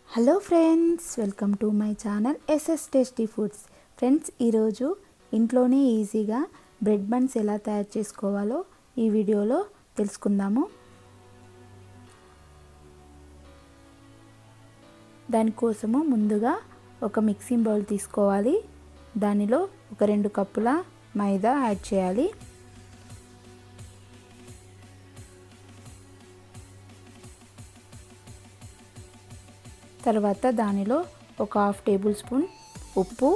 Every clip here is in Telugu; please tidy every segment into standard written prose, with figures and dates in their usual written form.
Hello friends, welcome to my channel SS tasty foods. Friends, ఈరోజు ఇంట్లోనే ఈజీగా బ్రెడ్ బన్స్ ఎలా తయారు చేసుకోవాలో ఈ వీడియోలో తెలుసుకుందాము. దానికోసము ముందుగా ఒక మిక్సింగ్ బౌల్ తీసుకోవాలి. దానిలో ఒక 2 కప్పుల మైదా యాడ్ చేయాలి. తర్వాత దానిలో ఒక 1/2 టేబుల్ స్పూన్ ఉప్పు,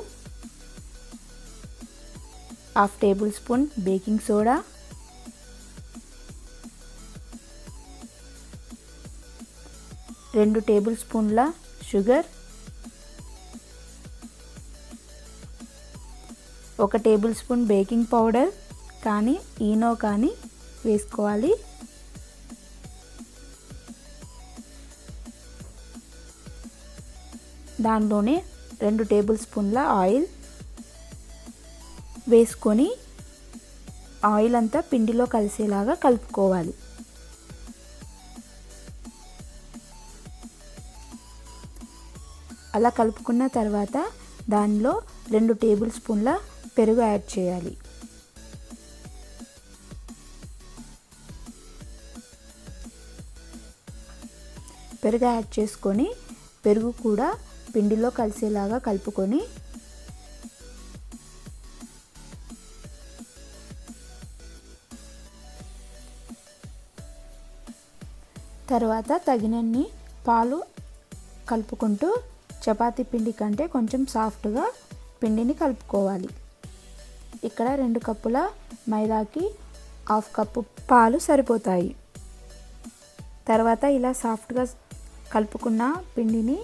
1/2 tablespoon baking soda, 2 table స్పూన్ల sugar, 1 tablespoon baking powder కానీ ఈనో కానీ వేసుకోవాలి. దానిలోనే 2 టేబుల్ స్పూన్ల ఆయిల్ వేసుకొని ఆయిల్ అంతా పిండిలో కలిసేలాగా కలుపుకోవాలి. అలా కలుపుకున్న తర్వాత దానిలో 2 టేబుల్ స్పూన్ల పెరుగు యాడ్ చేయాలి. పెరుగు యాడ్ చేసుకొని పెరుగు కూడా పిండిలో కలిసేలాగా కలుపుకొని తర్వాత తగినన్ని పాలు కలుపుకుంటూ చపాతీ పిండి కంటే కొంచెం సాఫ్ట్గా పిండిని కలుపుకోవాలి. ఇక్కడ 2 కప్పుల మైదాకి 1/2 కప్పు పాలు సరిపోతాయి. తర్వాత ఇలా సాఫ్ట్గా కలుపుకున్న పిండిని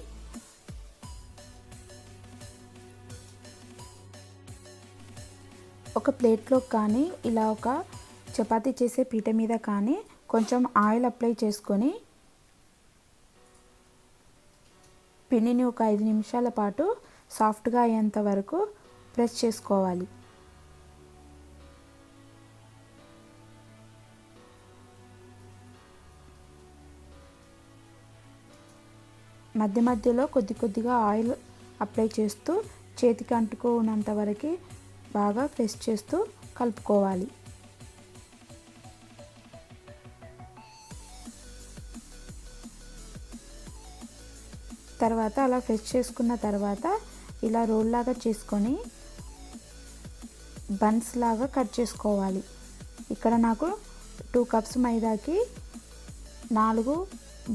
ఒక ప్లేట్లో కానీ ఇలా ఒక చపాతీ చేసే పీట మీద కానీ కొంచెం ఆయిల్ అప్లై చేసుకొని పిండిని ఒక 5 నిమిషాల పాటు సాఫ్ట్గా అయ్యేంత వరకు ప్రెస్ చేసుకోవాలి. మధ్య మధ్యలో కొద్దిగా ఆయిల్ అప్లై చేస్తూ చేతికి అంటుకోనంత వరకు బాగా ప్రెస్ చేస్తూ కలుపుకోవాలి. తర్వాత అలా ప్రెస్ చేసుకున్న తర్వాత ఇలా రోల్ లాగా చేసుకొని బన్స్ లాగా కట్ చేసుకోవాలి. ఇక్కడ నాకు 2 కప్స్ మైదాకి 4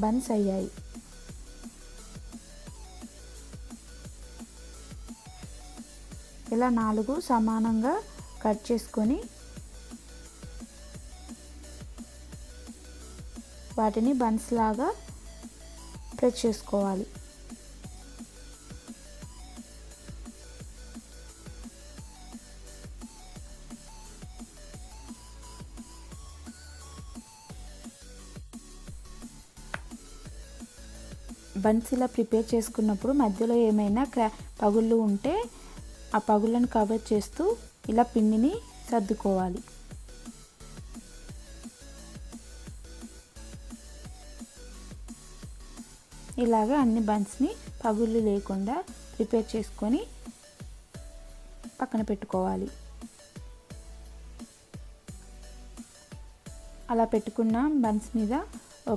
బన్స్ అయ్యాయి. ఇలా 4 సమానంగా కట్ చేసుకొని వాటిని బన్స్ లాగా ప్రెస్ చేసుకోవాలి. బన్స్ ఇలా ప్రిపేర్ చేసుకున్నప్పుడు మధ్యలో ఏమైనా పగుళ్ళు ఉంటే ఆ పగుళ్ళను కవర్ చేస్తూ ఇలా పిండిని సర్దుకోవాలి. ఇలాగా అన్ని బన్స్ని పగుళ్ళు లేకుండా ప్రిపేర్ చేసుకొని పక్కన పెట్టుకోవాలి. అలా పెట్టుకున్న బన్స్ మీద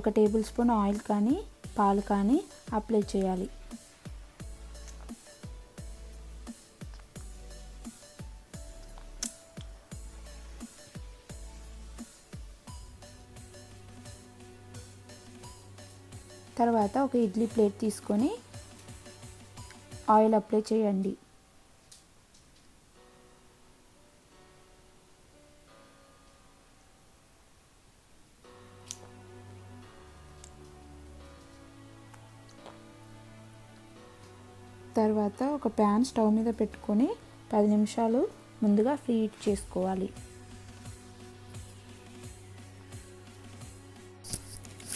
1 టేబుల్ స్పూన్ ఆయిల్ కానీ పాలు కానీ అప్లై చేయాలి. తర్వాత ఒక ఇడ్లీ ప్లేట్ తీసుకొని ఆయిల్ అప్లై చేయండి. తర్వాత ఒక ప్యాన్ స్టవ్ మీద పెట్టుకొని 10 నిమిషాలు ముందుగా ప్రీహీట్ చేసుకోవాలి.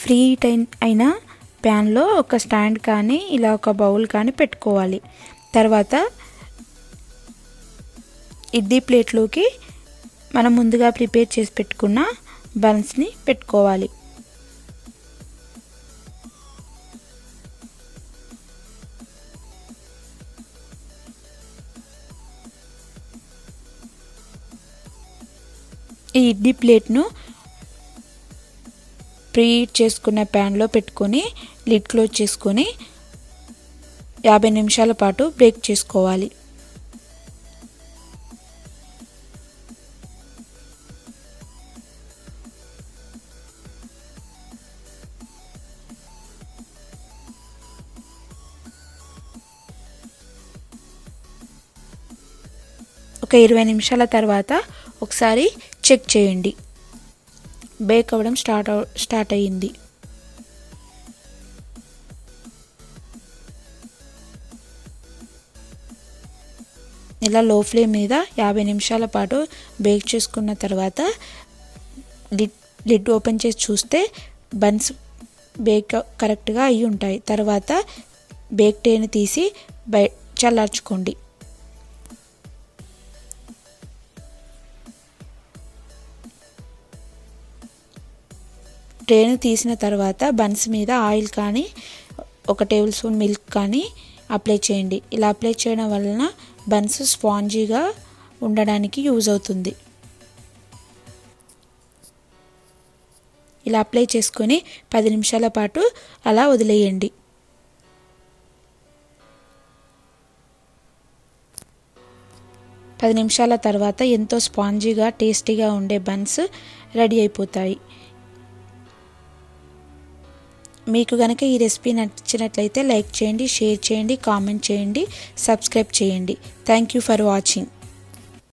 ప్రీహీట్ అయిన ప్యాన్లో ఒక స్టాండ్ కానీ ఇలా ఒక బౌల్ కానీ పెట్టుకోవాలి. తర్వాత ఇడ్లీ ప్లేట్లోకి మనం ముందుగా ప్రిపేర్ చేసి పెట్టుకున్న బన్స్ని పెట్టుకోవాలి. ఈ ఇడ్లీ ప్లేట్ను ప్రీహీట్ చేసుకున్న ప్యాన్లో పెట్టుకొని లిడ్ క్లోజ్ చేసుకొని 50 నిమిషాల పాటు బేక్ చేసుకోవాలి. ఒక 20 నిమిషాల తర్వాత ఒకసారి చెక్ చేయండి. బేక్ అవ్వడం స్టార్ట్ అయ్యింది. ఇలా లో ఫ్లేమ్ మీద 50 నిమిషాల పాటు బేక్ చేసుకున్న తర్వాత లిడ్ ఓపెన్ చేసి చూస్తే బన్స్ బేక్ కరెక్ట్గా అయ్యి ఉంటాయి. తర్వాత బేక్ ట్రేని తీసి చల్లార్చుకోండి. ట్రేను తీసిన తర్వాత బన్స్ మీద ఆయిల్ కానీ 1 టేబుల్ స్పూన్ మిల్క్ కానీ అప్లై చేయండి. ఇలా అప్లై చేయడం వలన బన్స్ స్పాంజీగా ఉండడానికి యూజ్ అవుతుంది. ఇలా అప్లై చేసుకొని 10 నిమిషాల పాటు అలా వదిలేయండి. పది నిమిషాల తర్వాత ఎంతో స్పాంజీగా టేస్టీగా ఉండే బన్స్ రెడీ అయిపోతాయి. మీకు గనక ఈ రెసిపీ నచ్చినట్లయితే లైక్ చేయండి, షేర్ చేయండి, కామెంట్ చేయండి, సబ్స్క్రైబ్ చేయండి. Thank you for watching.